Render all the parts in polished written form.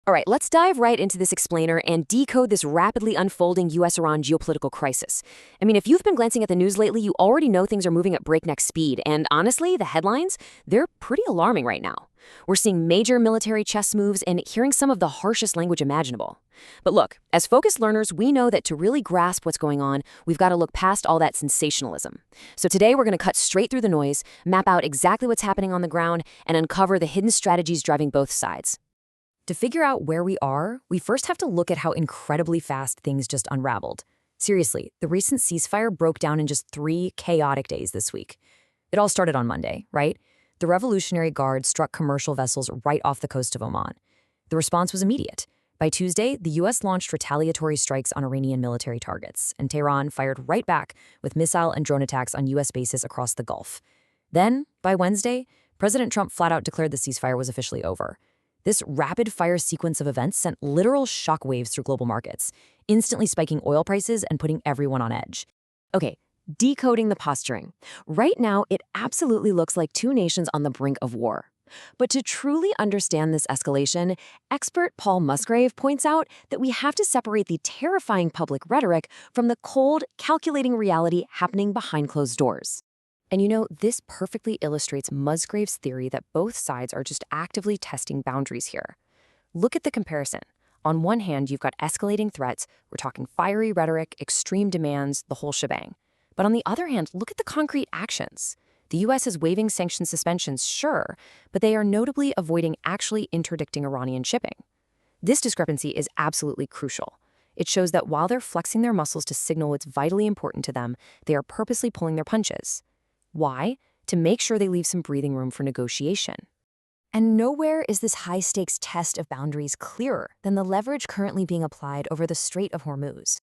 All right, let's dive right into this explainer and decode this rapidly unfolding US-Iran geopolitical crisis. I mean, if you've been glancing at the news lately, you already know things are moving at breakneck speed, and honestly, the headlines, they're pretty alarming right now. We're seeing major military chess moves and hearing some of the harshest language imaginable. But look, as focused learners, we know that to really grasp what's going on, we've got to look past all that sensationalism. So today we're going to cut straight through the noise, map out exactly what's happening on the ground, and uncover the hidden strategies driving both sides. To figure out where we are, we first have to look at how incredibly fast things just unraveled. Seriously, the recent ceasefire broke down in just 3 chaotic days this week. It all started on Monday, right? The Revolutionary Guard struck commercial vessels right off the coast of Oman. The response was immediate. By Tuesday, the U.S. launched retaliatory strikes on Iranian military targets, and Tehran fired right back with missile and drone attacks on U.S. bases across the Gulf. Then, by Wednesday, President Trump flat out declared the ceasefire was officially over. This rapid-fire sequence of events sent literal shockwaves through global markets, instantly spiking oil prices and putting everyone on edge. Okay, decoding the posturing. Right now, it absolutely looks like two nations on the brink of war. But to truly understand this escalation, expert Paul Musgrave points out that we have to separate the terrifying public rhetoric from the cold, calculating reality happening behind closed doors. And you know, this perfectly illustrates Musgrave's theory that both sides are just actively testing boundaries here. Look at the comparison. On one hand, you've got escalating threats, we're talking fiery rhetoric, extreme demands, the whole shebang. But on the other hand, look at the concrete actions. The U.S. is waiving sanction suspensions, sure, but they are notably avoiding actually interdicting Iranian shipping. This discrepancy is absolutely crucial. It shows that while they're flexing their muscles to signal what's vitally important to them, they are purposely pulling their punches. Why? To make sure they leave some breathing room for negotiation. And nowhere is this high-stakes test of boundaries clearer than the leverage currently being applied over the Strait of Hormuz.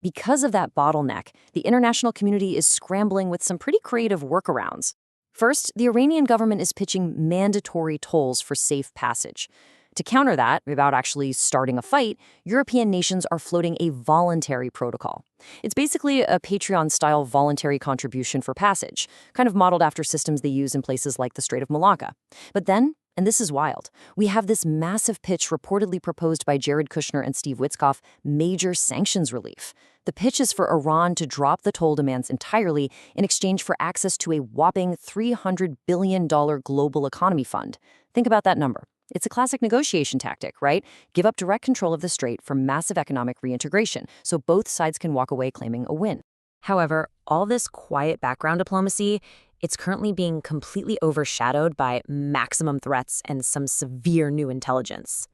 Because of that bottleneck, the international community is scrambling with some pretty creative workarounds. First, the Iranian government is pitching mandatory tolls for safe passage. To counter that, without actually starting a fight, European nations are floating a voluntary protocol. It's basically a Patreon-style voluntary contribution for passage, kind of modeled after systems they use in places like the Strait of Malacca. But then, and this is wild, we have this massive pitch reportedly proposed by Jared Kushner and Steve Witkoff, major sanctions relief. The pitch is for Iran to drop the toll demands entirely in exchange for access to a whopping $300 billion global economy fund. Think about that number. It's a classic negotiation tactic, right? Give up direct control of the strait for massive economic reintegration, so both sides can walk away claiming a win. However, all this quiet background diplomacy, it's currently being completely overshadowed by maximum threats and some severe new intelligence.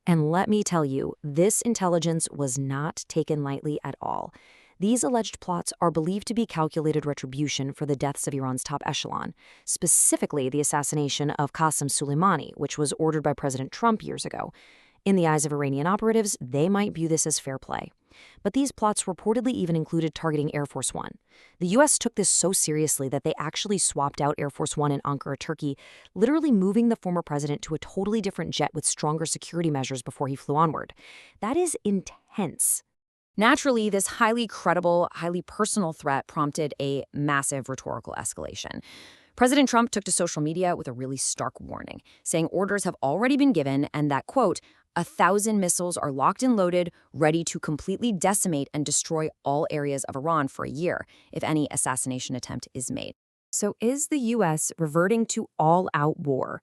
And let me tell you, this intelligence was not taken lightly at all. These alleged plots are believed to be calculated retribution for the deaths of Iran's top echelon, specifically the assassination of Qasem Soleimani, which was ordered by President Trump years ago. In the eyes of Iranian operatives, they might view this as fair play. But these plots reportedly even included targeting Air Force One. The U.S. took this so seriously that they actually swapped out Air Force One in Ankara, Turkey, literally moving the former president to a totally different jet with stronger security measures before he flew onward. That is intense. Naturally, this highly credible, highly personal threat prompted a massive rhetorical escalation. President Trump took to social media with a really stark warning, saying orders have already been given and that, quote, 1,000 missiles are locked and loaded, ready to completely decimate and destroy all areas of Iran for a year if any assassination attempt is made. So is the U.S. reverting to all-out war?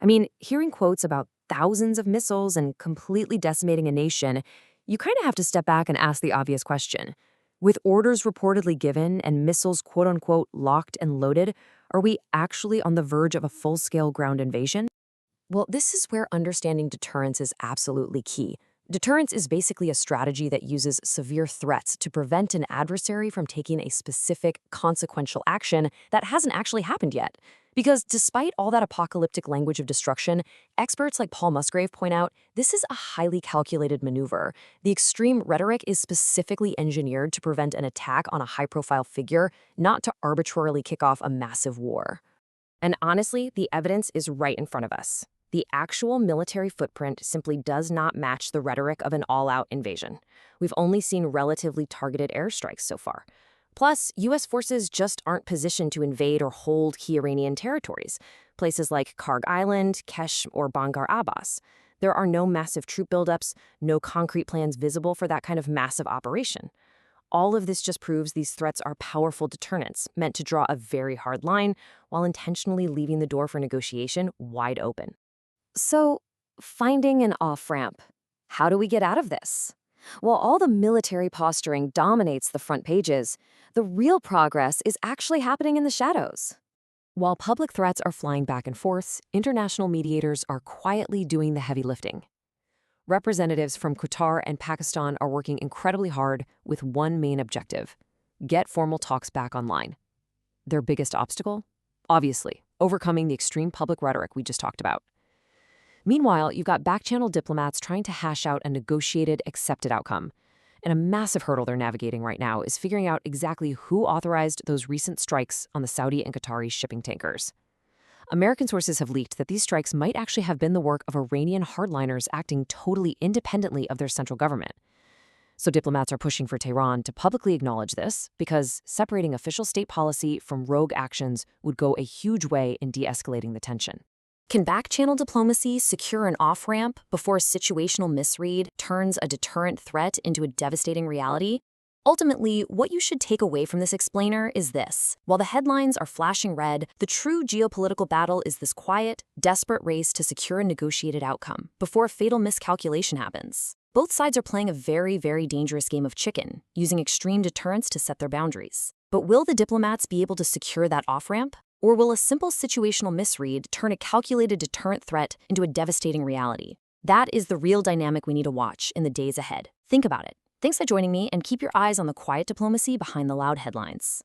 I mean, hearing quotes about thousands of missiles and completely decimating a nation, you kind of have to step back and ask the obvious question. With orders reportedly given and missiles quote-unquote locked and loaded, are we actually on the verge of a full-scale ground invasion? Well, this is where understanding deterrence is absolutely key. Deterrence is basically a strategy that uses severe threats to prevent an adversary from taking a specific, consequential action that hasn't actually happened yet. Because despite all that apocalyptic language of destruction, experts like Paul Musgrave point out this is a highly calculated maneuver. The extreme rhetoric is specifically engineered to prevent an attack on a high-profile figure, not to arbitrarily kick off a massive war. And honestly, the evidence is right in front of us. The actual military footprint simply does not match the rhetoric of an all-out invasion. We've only seen relatively targeted airstrikes so far. Plus, U.S. forces just aren't positioned to invade or hold key Iranian territories, places like Karg Island, Kesh, or Bangar Abbas. There are no massive troop buildups, no concrete plans visible for that kind of massive operation. All of this just proves these threats are powerful deterrents, meant to draw a very hard line while intentionally leaving the door for negotiation wide open. So, finding an off-ramp. How do we get out of this? While all the military posturing dominates the front pages, the real progress is actually happening in the shadows. While public threats are flying back and forth, international mediators are quietly doing the heavy lifting. Representatives from Qatar and Pakistan are working incredibly hard with one main objective: get formal talks back online. Their biggest obstacle? Obviously, overcoming the extreme public rhetoric we just talked about. Meanwhile, you've got back-channel diplomats trying to hash out a negotiated, accepted outcome. And a massive hurdle they're navigating right now is figuring out exactly who authorized those recent strikes on the Saudi and Qatari shipping tankers. American sources have leaked that these strikes might actually have been the work of Iranian hardliners acting totally independently of their central government. So diplomats are pushing for Tehran to publicly acknowledge this, because separating official state policy from rogue actions would go a huge way in de-escalating the tension. Can back-channel diplomacy secure an off-ramp before a situational misread turns a deterrent threat into a devastating reality? Ultimately, what you should take away from this explainer is this. While the headlines are flashing red, the true geopolitical battle is this quiet, desperate race to secure a negotiated outcome before a fatal miscalculation happens. Both sides are playing a very, very dangerous game of chicken, using extreme deterrence to set their boundaries. But will the diplomats be able to secure that off-ramp? Or will a simple situational misread turn a calculated deterrent threat into a devastating reality? That is the real dynamic we need to watch in the days ahead. Think about it. Thanks for joining me, and keep your eyes on the quiet diplomacy behind the loud headlines.